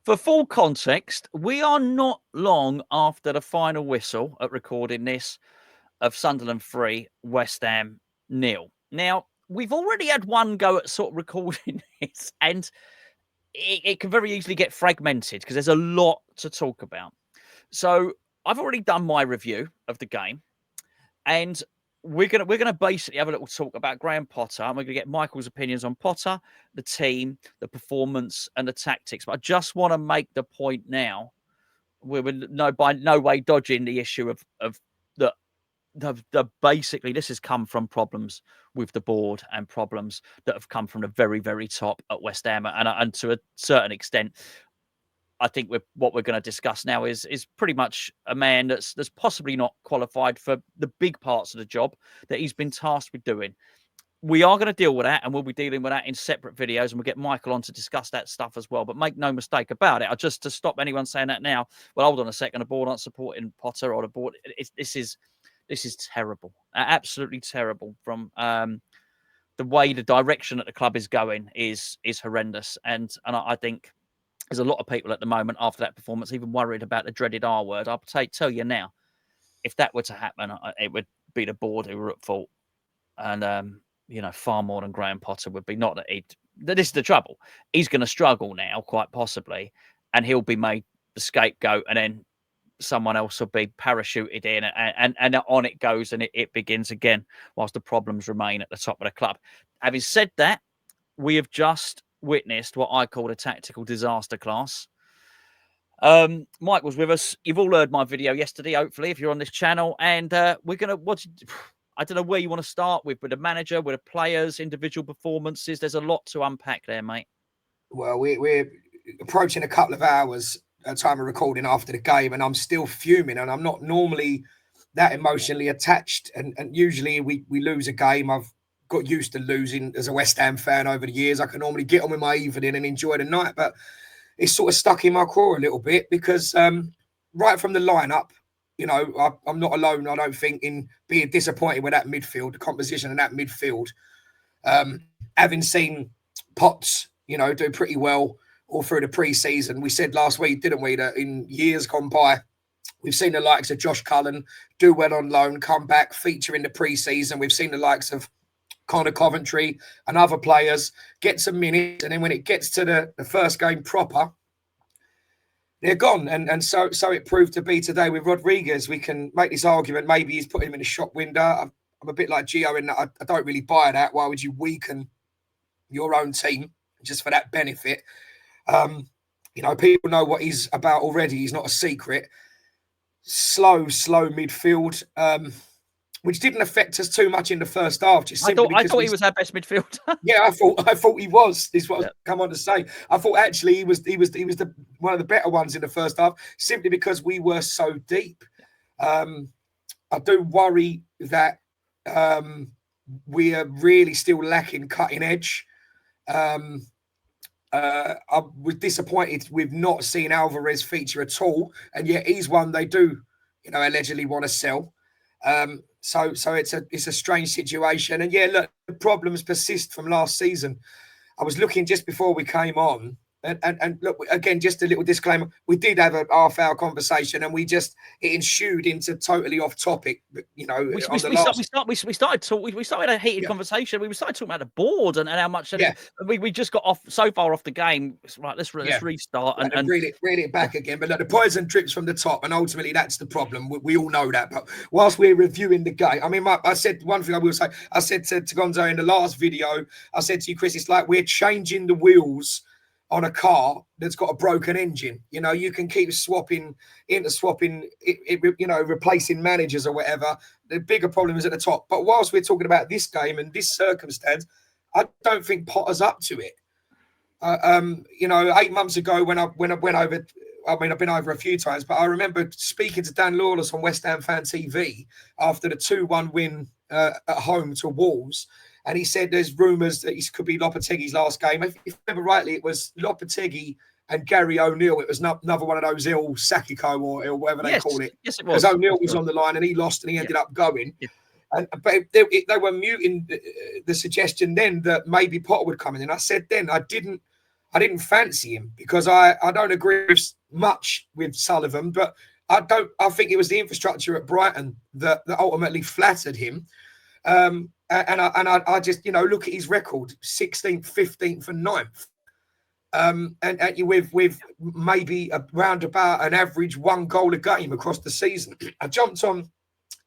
For full context, we are not long after the final whistle at recording this of Sunderland 3, West Ham 0. Now, we've already had one go at sort of recording this, and it can very easily get fragmented because there's a lot to talk about. So I've already done my review of the game, and we're gonna basically have a little talk about Graham Potter, and we're gonna get Michael's opinions on Potter, the team, the performance, and the tactics. But I just want to make the point now, we're by no way dodging the issue of the basically this has come from problems with the board and problems that have come from the very, very top at West Ham, and to a certain extent, I think what we're going to discuss now is pretty much a man that's possibly not qualified for the big parts of the job that he's been tasked with doing. We are going to deal with that, and we'll be dealing with that in separate videos, and we'll get Michael on to discuss that stuff as well. But make no mistake about it. Just to stop anyone saying that now, well, hold on a second, the board aren't supporting Potter, or the board. This is terrible, absolutely terrible. From the way the direction that the club is going is horrendous, and I think there's a lot of people at the moment after that performance even worried about the dreaded R word. I'll tell you now, if that were to happen, it would be the board who were at fault, and far more than Graham Potter would be. Not that this is the trouble. He's going to struggle now, quite possibly, and he'll be made the scapegoat, and then someone else will be parachuted in, and on it goes, and it begins again, whilst the problems remain at the top of the club. Having said that, we have just witnessed what I call a tactical disaster class. Mike was with us. You've all heard my video yesterday, hopefully, if you're on this channel, and we're going to watch. I don't know where you want to start with the manager, with the players, individual performances. There's a lot to unpack there, mate. Well, we're approaching a couple of hours at time of recording after the game, and I'm still fuming, and I'm not normally that emotionally attached, and usually we lose a game. I've got used to losing as a West Ham fan over the years. I can normally get on with my evening and enjoy the night, but it's sort of stuck in my craw a little bit because right from the lineup, I'm not alone, I don't think, in being disappointed with that midfield, the composition of that midfield. Having seen Potts, do pretty well all through the pre-season. We said last week, didn't we, that in years gone by, we've seen the likes of Josh Cullen do well on loan, come back, feature in the pre-season. We've seen the likes of Connor Coventry and other players get some minutes, and then when it gets to the first game proper, they're gone. And so it proved to be today with Rodriguez. We can make this argument, maybe he's put him in a shop window. I'm a bit like Gio in that I don't really buy that. Why would you weaken your own team just for that benefit? People know what he's about already. He's not a secret. Slow midfield, which didn't affect us too much in the first half. Just I thought he was our best midfielder. Yeah, I thought he was. This is what I was come on to say. I thought actually he was one of the better ones in the first half, simply because we were so deep. I do worry that we are really still lacking cutting edge. I was disappointed we've not seen Alvarez feature at all, and yet he's one they do, allegedly want to sell. So it's a strange situation, and yeah, look, the problems persist from last season. I was looking just before we came on, and look, again, just a little disclaimer: we did have a half-hour conversation, and it ensued into totally off topic. We started a heated conversation. We started talking about the board and how much we just got off so far off the game. Right, let's restart and reel it back again. But look, the poison drips from the top, and ultimately that's the problem. We all know that. But whilst we're reviewing the game, I mean, I said one thing I will say. I said to Gonzo in the last video, I said to you, Chris, it's like we're changing the wheels on a car that's got a broken engine. You can keep replacing managers or whatever. The bigger problem is at the top. But whilst we're talking about this game and this circumstance, I don't think Potter's up to it. 8 months ago when I went over, I mean, I've been over a few times, but I remember speaking to Dan Lawless on West Ham Fan TV after the 2-1 win at home to Wolves. And he said there's rumours that it could be Lopetegui's last game. If I remember rightly, it was Lopetegui and Gary O'Neill. It was another one of those Il Sakiko or whatever they call it. Yes, it was. Because O'Neill was on the line and he lost and he ended up going. Yeah. But they were muting the suggestion then that maybe Potter would come in. And I said then I didn't I didn't fancy him because I don't agree with much with Sullivan, but I think it was the infrastructure at Brighton that ultimately flattered him. I just, look at his record: 16th, 15th, and 9th. And with maybe around about an average 1 goal a game across the season. I jumped on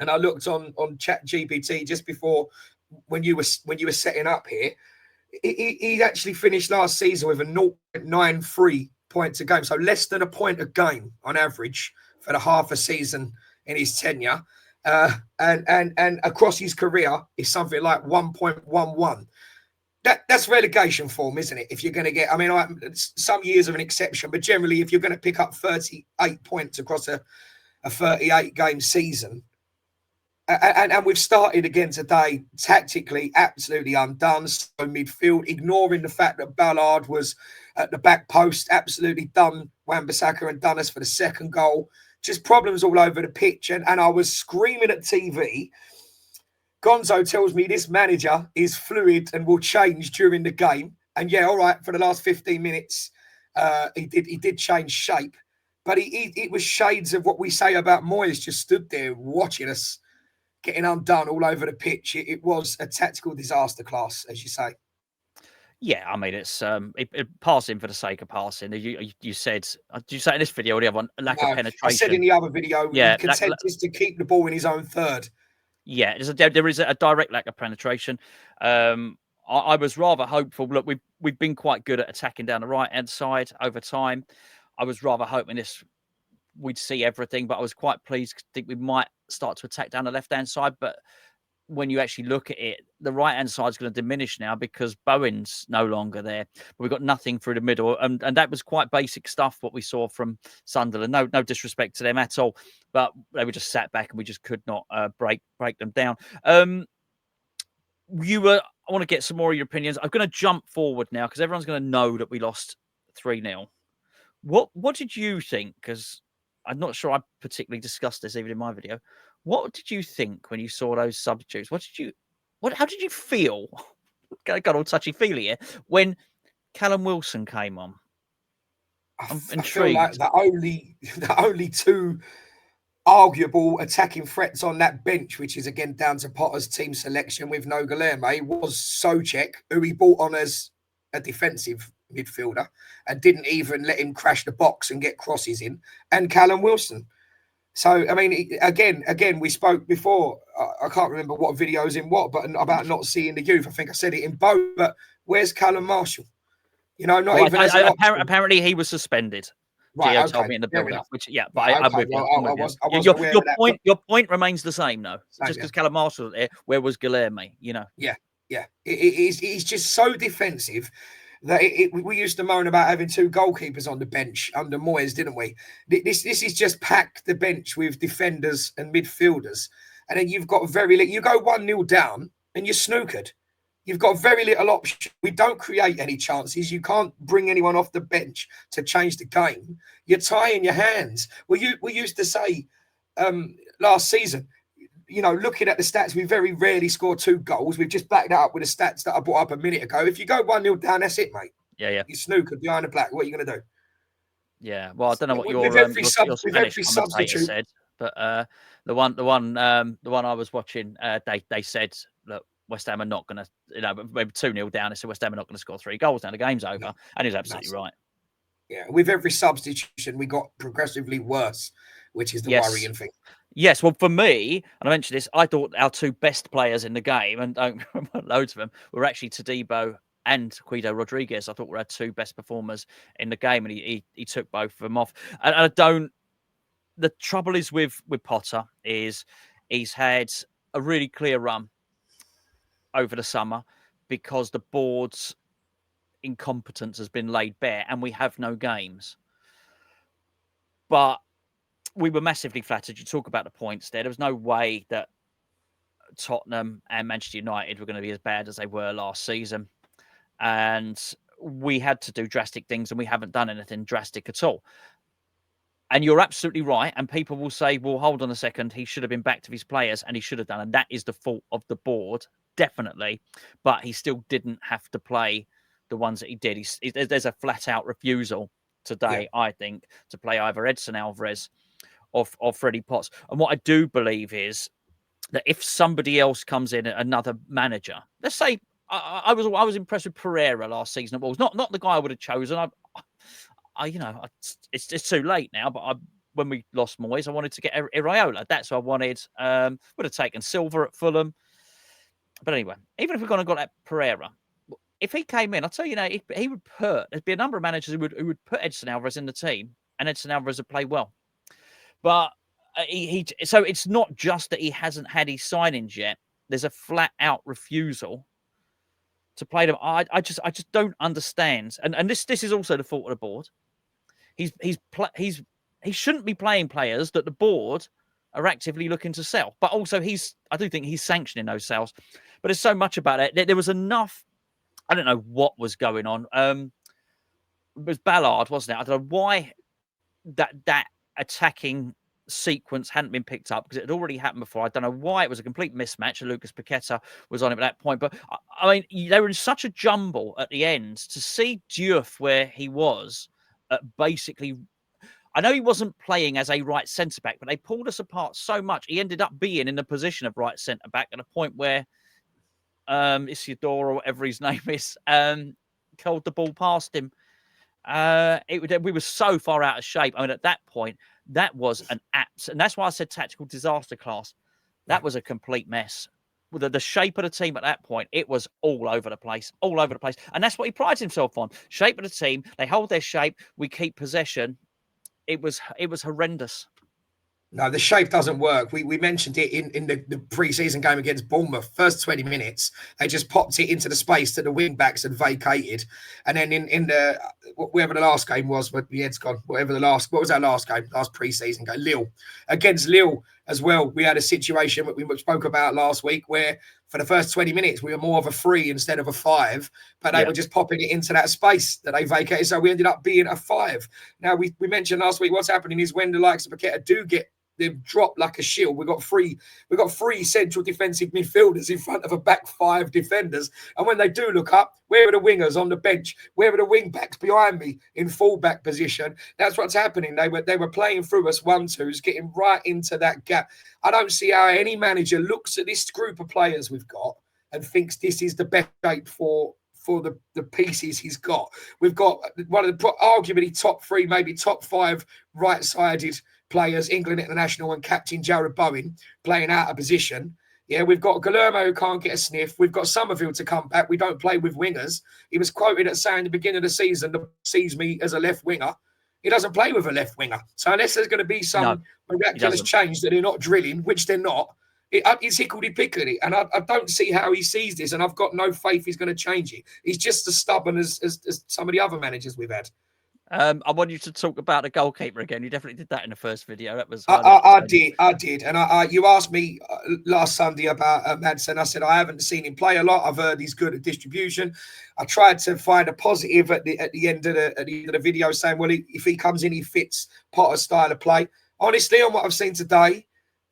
and I looked on Chat GPT just before when you were setting up here. He actually finished last season with a 0.93 points a game, so less than a point a game on average for the half a season in his tenure. And across his career is something like 1.11. That's relegation form, isn't it? If you're going to get, some years of an exception, but generally, if you're going to pick up 38 points across a 38 game season, and we've started again today tactically absolutely undone. So midfield, ignoring the fact that Ballard was at the back post, absolutely done Wan-Bissaka and done us for the second goal. Just problems all over the pitch. And I was screaming at TV. Gonzo tells me this manager is fluid and will change during the game. And yeah, all right, for the last 15 minutes, he did change shape. But it was shades of what we say about Moyes, just stood there watching us getting undone all over the pitch. It was a tactical disaster class, as you say. Yeah, I mean, it's passing for the sake of passing. You said, did you say in this video or the other one, lack of penetration? I said in the other video, yeah, content is to keep the ball in his own third. Yeah, there is a direct lack of penetration. I was rather hopeful. Look, we've been quite good at attacking down the right-hand side over time. I was rather hoping we'd see everything, but I was quite pleased. I think we might start to attack down the left-hand side, but when you actually look at it, the right-hand side is going to diminish now because Bowen's no longer there. But we've got nothing through the middle. And that was quite basic stuff, what we saw from Sunderland. No disrespect to them at all, but they were just sat back and we just could not break them down. I want to get some more of your opinions. I'm going to jump forward now because everyone's going to know that we lost 3-0. What did you think? Because I'm not sure I particularly discussed this even in my video. What did you think when you saw those substitutes? How did you feel? Got all touchy-feely here when Callum Wilson came on. I'm intrigued. I feel like the only two arguable attacking threats on that bench, which is again down to Potter's team selection with no Guilherme, was Souček, who he brought on as a defensive midfielder and didn't even let him crash the box and get crosses in, and Callum Wilson. So, I mean, again, we spoke before. I can't remember what videos in what, but about not seeing the youth. I think I said it in both. But where's Callum Marshall? Apparently he was suspended. Right, Gio told me in the build-up. Your point remains the same, though. Just because Callum Marshall was there, where was Guilherme? Yeah. He's just so defensive. That we used to moan about having 2 goalkeepers on the bench under Moyes, didn't we? This is just pack the bench with defenders and midfielders, and then you've got very little. You go 1-0 down and you're snookered. You've got very little option. We don't create any chances. You can't bring anyone off the bench to change the game. You're tying your hands. We used to say last season, looking at the stats, we very rarely score 2 goals. We've just backed that up with the stats that I brought up a minute ago. If you go 1-0 down, that's it, mate. Yeah. You snookered behind the black. What are you going to do? Yeah. Well, I don't know what your Spanish commentator said, but the one I was watching, they said, look, West Ham are not going to, maybe 2-0 down. They said West Ham are not going to score 3 goals now. The game's over, and he's absolutely right. Yeah, with every substitution, we got progressively worse, which is the worrying thing. Yes, well, for me, and I mentioned this, I thought our 2 best players in the game, and don't remember loads of them, were actually Todibo and Guido Rodriguez. I thought were our 2 best performers in the game, and he took both of them off. And I don't. The trouble is with Potter is he's had a really clear run over the summer because the board's incompetence has been laid bare, and we have no games. But we were massively flattered. You talk about the points there. There was no way that Tottenham and Manchester United were going to be as bad as they were last season. And we had to do drastic things, and we haven't done anything drastic at all. And you're absolutely right. And people will say, well, hold on a second. He should have been back to his players, and he should have done. And that is the fault of the board, definitely. But he still didn't have to play the ones that he did. There's a flat out refusal today, I think, to play either Edson Alvarez or Freddie Potts. And what I do believe is that if somebody else comes in, another manager, let's say I was impressed with Pereira last season at Wolves, not the guy I would have chosen. It's too late now, but when we lost Moyes, I wanted to get Iraola. That's what I wanted. Would have taken Silva at Fulham. But anyway, even if we're going to got that Pereira, if he came in, I'll tell you now, he would there'd be a number of managers who would put Edson Alvarez in the team, and Edson Alvarez would play well. But so it's not just that he hasn't had his signings yet. There's a flat out refusal to play them. I just don't understand. And this is also the fault of the board. He shouldn't be playing players that the board are actively looking to sell. But also I do think he's sanctioning those sales. But there's so much about it. There was enough. I don't know what was going on. It was Ballard, wasn't it? I don't know why that attacking sequence hadn't been picked up, because it had already happened before. I don't know why it was a complete mismatch. Lucas Paqueta was on it at that point. But I mean, they were in such a jumble at the end to see Diouf where he was basically. I know he wasn't playing as a right centre back, but they pulled us apart so much. He ended up being in the position of right centre back at a point where Isidore or whatever his name is curled the ball past him. We were so far out of shape. I mean, at that point, that was an and that's why I said tactical disaster class. That was a complete mess. With the shape of the team at that point, it was all over the place. And that's what he prides himself on. Shape of the team. They hold their shape. We keep possession. It was horrendous. No, the shape doesn't work. We mentioned it in the pre-season game against Bournemouth. First 20 minutes, they just popped it into the space that the wing backs had vacated. And then in the whatever the last game was, but the head's gone. What was our last game? Last pre-season game, Lille. Against Lille as well, we had a situation that we spoke about last week where for the first 20 minutes, we were more of a 3 instead of a 5, but they were just popping it into that space that they vacated. So we ended up being a 5. Now, we mentioned last week what's happening is when the likes of Paqueta do get them dropped like a shield. We've got three central defensive midfielders in front of a back 5 defenders. And when they do look up, where are the wingers on the bench? Where are the wing backs behind me in full-back position? That's what's happening. They were playing through us 1-2s, getting right into that gap. I don't see how any manager looks at this group of players we've got and thinks this is the best shape for the pieces he's got. We've got one of the arguably top 3, maybe top 5 right-sided players, England international and captain Jared Bowen, playing out of position. Yeah, we've got Guillermo who can't get a sniff. We've got Somerville to come back. We don't play with wingers. He was quoted as saying at the beginning of the season that sees me as a left winger. He doesn't play with a left winger. So unless there's going to be some miraculous change that they're not drilling, which they're not, it's hickledy-pickledy. And I don't see how he sees this, and I've got no faith he's going to change it. He's just as stubborn as some of the other managers we've had. I want you to talk about the goalkeeper again. You definitely did that in the first video. That was I did. And you asked me last Sunday about Madsen. I said I haven't seen him play a lot. I've heard he's good at distribution. I tried to find a positive at the end of the video, saying, well, if he comes in, he fits Potter's style of play. Honestly, on what I've seen today,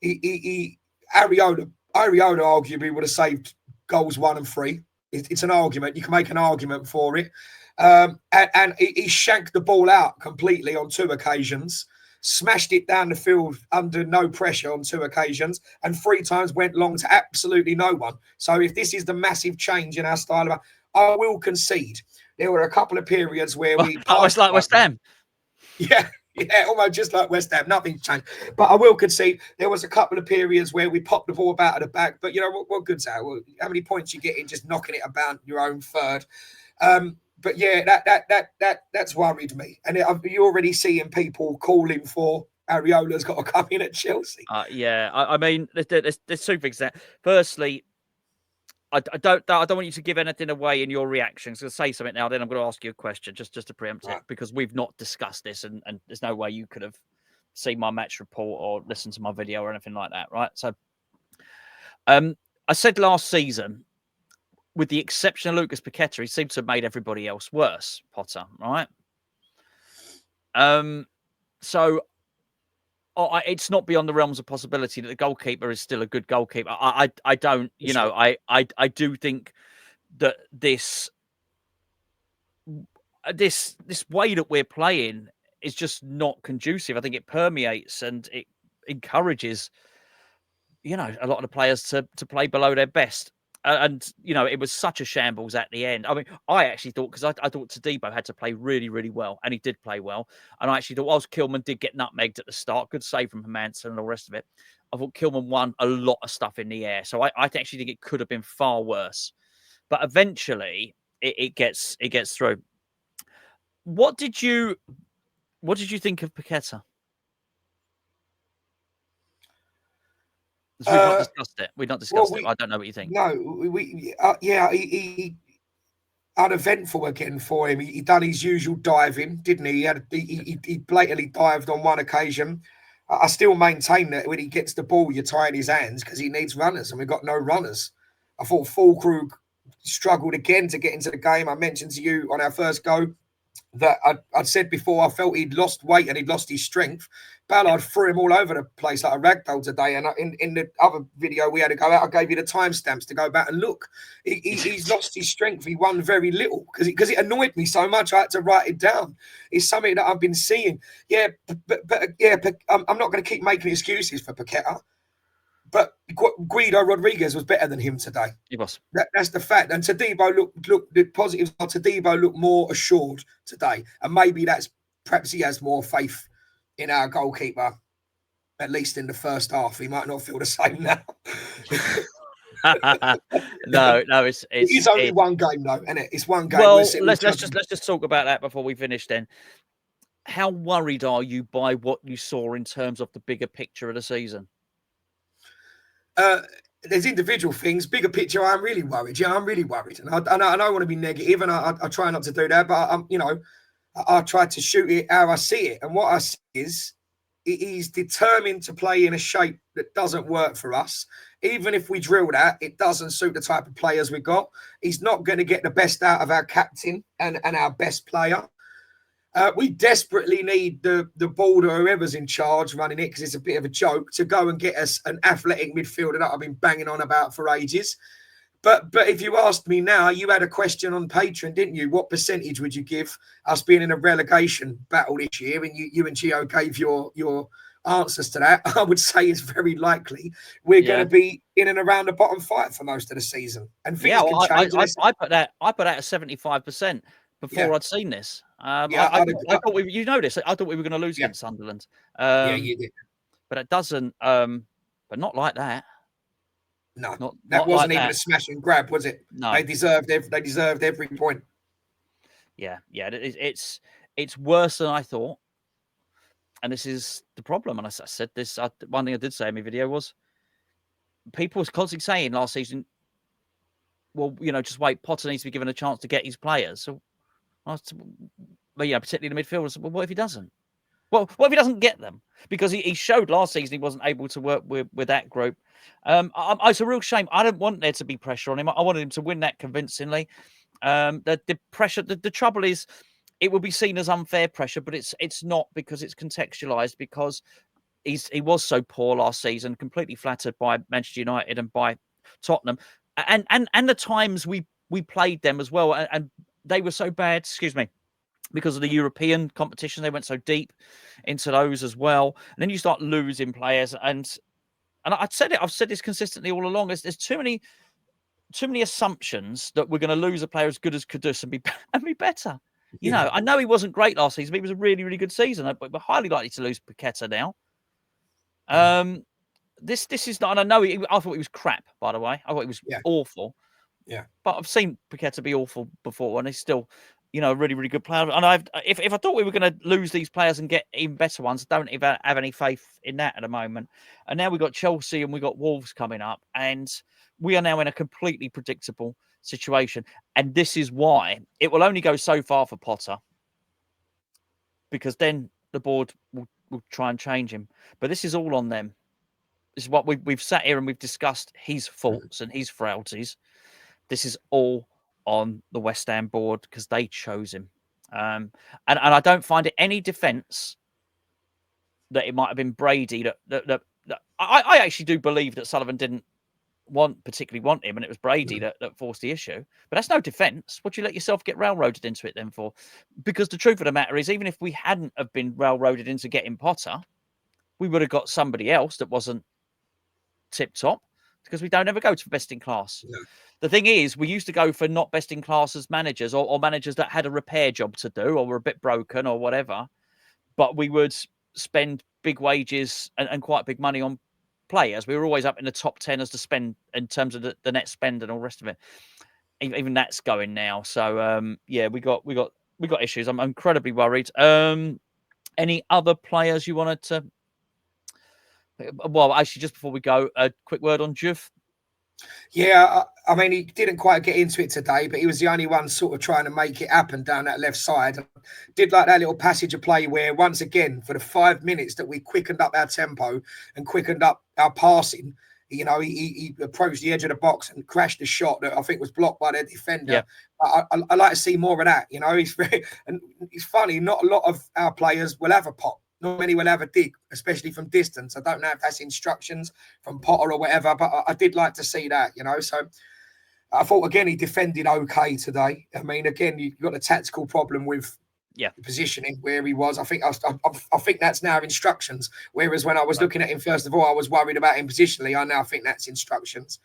Ariola arguably would have saved goals 1 and 3. It's an argument. You can make an argument for it. And he shanked the ball out completely on 2 occasions, smashed it down the field under no pressure on 2 occasions, and 3 times went long to absolutely no one. So if this is the massive change in our style, I will concede. There were a couple of periods where we passed like West Ham. Yeah, almost just like West Ham. Nothing's changed. But I will concede there was a couple of periods where we popped the ball about at the back. But, you know, what good's that? Well, how many points you get in just knocking it about your own third? But yeah, that's worried me. And you're already seeing people calling for Ariola's got to come in at Chelsea. Yeah, I mean, there's 2 things there. Firstly, I don't want you to give anything away in your reactions. I'll say something now, then I'm going to ask you a question just to preempt it, because we've not discussed this, and there's no way you could have seen my match report or listened to my video or anything like that, right? So, I said last season, with the exception of Lucas Paqueta, he seems to have made everybody else worse, Potter, right? So it's not beyond the realms of possibility that the goalkeeper is still a good goalkeeper. I don't, you know, I do think that this this way that we're playing is just not conducive. I think it permeates and it encourages, a lot of the players to play below their best. And it was such a shambles at the end. I mean, I actually thought, because I thought Tadibo had to play really, really well, and he did play well. And I actually thought, whilst Kilman did get nutmegged at the start, good save from Hermanson and all the rest of it, I thought Kilman won a lot of stuff in the air. So I actually think it could have been far worse. But eventually, it gets through. What did you think of Paqueta? We've not discussed it. We've not discussed it. I don't know what you think. No, yeah, he uneventful again for him. He done his usual diving, didn't he? He blatantly dived on one occasion. I still maintain that when he gets the ball, you're tying his hands because he needs runners, and we've got no runners. I thought Fulkrug struggled again to get into the game. I mentioned to you on our first go that I'd said before, I felt he'd lost weight and he'd lost his strength. Ballard threw him all over the place like a ragdoll today. And in the other video we had to go out, I gave you the timestamps to go back and look. He's lost his strength. He won very little because it annoyed me so much. I had to write it down. It's something that I've been seeing. Yeah, but I'm not going to keep making excuses for Paqueta. But Guido Rodriguez was better than him today. He was. That's the fact. And Tadibo look. The positives are Tadibo looked more assured today, and maybe that's perhaps he has more faith in our goalkeeper, at least in the first half. He might not feel the same now. no, it's only one game though, isn't it? It's one game. Well, let's just talk about that before we finish. Then, how worried are you by what you saw in terms of the bigger picture of the season? There's individual things, bigger picture. I'm really worried. Yeah, I'm really worried, and I don't want to be negative, and I try not to do that. But I try to shoot it how I see it, and what I see is he's determined to play in a shape that doesn't work for us. Even if we drill that, it doesn't suit the type of players we got. He's not going to get the best out of our captain and our best player. We desperately need the board or whoever's in charge running it, because it's a bit of a joke, to go and get us an athletic midfielder that I've been banging on about for ages. But if you asked me now, you had a question on Patreon, didn't you? What percentage would you give us being in a relegation battle this year? And you and Gio gave your answers to that. I would say it's very likely we're going to be in and around the bottom five for most of the season. And things can change. I put that at 75%. Before I'd seen this. I thought you know this. I thought we were going to lose against Sunderland. You did. But it doesn't. But not like that. No, that wasn't like even a smash and grab, was it? No, they deserved every point. Yeah. It's worse than I thought, and this is the problem. And I said this. One thing I did say in my video was, people was constantly saying last season, well, just wait. Potter needs to be given a chance to get his players. So. Particularly the midfielders. Well, what if he doesn't? Well, what if he doesn't get them? Because he showed last season he wasn't able to work with that group. It's a real shame. I don't want there to be pressure on him. I wanted him to win that convincingly. The pressure. The trouble is, it will be seen as unfair pressure, but it's not, because it's contextualized, because he was so poor last season, completely flattered by Manchester United and by Tottenham, and the times we played them as well, and they were so bad, because of the European competition. They went so deep into those as well. And then you start losing players. And I've said this consistently all along. There's too many assumptions that we're going to lose a player as good as Kudus and be better. I know he wasn't great last season, but it was a really, really good season. But we're highly likely to lose Paqueta now. This is not, and I know I thought he was crap, by the way. I thought he was awful. Yeah. But I've seen Paqueta be awful before, and he's still, a really, really good player. And if I thought we were going to lose these players and get even better ones, I don't even have any faith in that at the moment. And now we've got Chelsea and we've got Wolves coming up, and we are now in a completely predictable situation. And this is why it will only go so far for Potter, because then the board will try and change him. But this is all on them. This is what we've sat here and we've discussed his faults and his frailties. This is all on the West Ham board, because they chose him. And I don't find it any defence that it might have been Brady that I actually do believe that Sullivan didn't particularly want him, and it was Brady that forced the issue. But that's no defence. What do you let yourself get railroaded into it then for? Because the truth of the matter is, even if we hadn't have been railroaded into getting Potter, we would have got somebody else that wasn't tip top, because we don't ever go for best in class. No. The thing is, we used to go for not best in class as managers, or managers that had a repair job to do, or were a bit broken or whatever. But we would spend big wages and quite big money on players. We were always up in the top 10 as to spend in terms of the net spend and all the rest of it. Even that's going now. So yeah, we got issues. I'm incredibly worried. Any other players you wanted to? Well, actually, just before we go, a quick word on Juve. Yeah, I mean, he didn't quite get into it today, but he was the only one sort of trying to make it happen down that left side. Did like that little passage of play where, once again, for the 5 minutes that we quickened up our tempo and quickened up our passing, you know, he approached the edge of the box and crashed a shot that I think was blocked by their defender. Yeah. I like to see more of that. You know, and it's funny. Not a lot of our players will have a pop. Not many will have a dig, especially from distance. I don't know if that's instructions from Potter or whatever, but I did like to see that, you know. So I thought, again, he defended okay today. I mean, again, you've got a tactical problem with positioning where he was. I think that's now instructions. Whereas when I was looking at him, first of all, I was worried about him positionally. I now think that's instructions.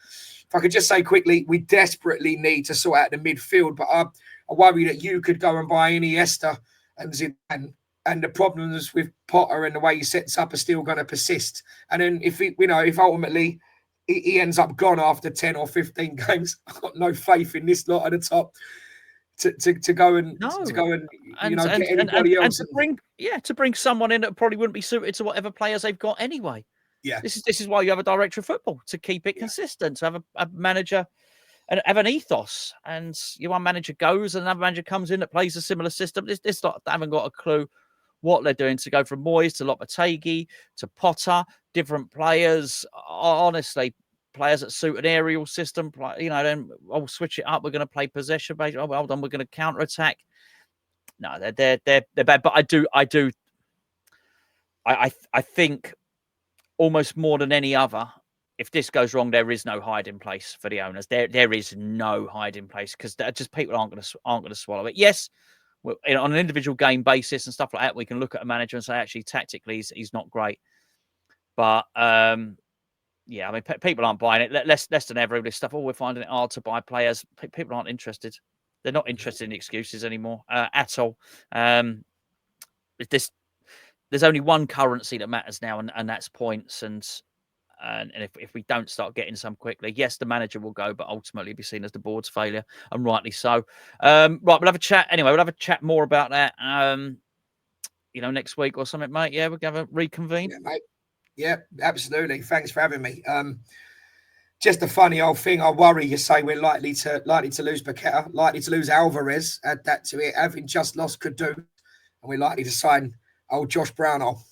If I could just say quickly, we desperately need to sort out the midfield, but I worry that you could go and buy Iniesta and Zidane, and the problems with Potter and the way he sets up are still going to persist. And then if ultimately he ends up gone after 10 or 15 games, I've got no faith in this lot at the top to go and get anybody else. To bring someone in that probably wouldn't be suited to whatever players they've got anyway. Yeah. This is why you have a director of football, to keep it consistent, to have a manager and have an ethos. And one manager goes and another manager comes in that plays a similar system. This lot haven't got a clue what they're doing, to go from Moyes to Lopetegui to Potter, different players. Honestly, players that suit an aerial system, then I'll switch it up. We're going to play possession based. Oh, well done. We're going to counter attack. No, they're bad. But I think almost more than any other, if this goes wrong, there is no hiding place for the owners. There is no hiding place, because just people aren't going to swallow it. Yes. Well, on an individual game basis and stuff like that, we can look at a manager and say, actually, tactically, he's not great. But I mean, people aren't buying it. Less than ever, this stuff. Oh, we're finding it hard to buy players. People aren't interested. They're not interested in excuses anymore at all. There's only one currency that matters now, and that's points. And if we don't start getting some quickly, yes, the manager will go, but ultimately be seen as the board's failure, and rightly so. Right, we'll have a chat anyway. We'll have a chat more about that, next week or something, mate. Yeah, we're going to reconvene. Yeah, mate. Yeah, absolutely. Thanks for having me. Just a funny old thing. I worry. You say we're likely to lose Paqueta, likely to lose Alvarez. Add that to it. Having just lost Kadu, and we're likely to sign old Josh Brownell.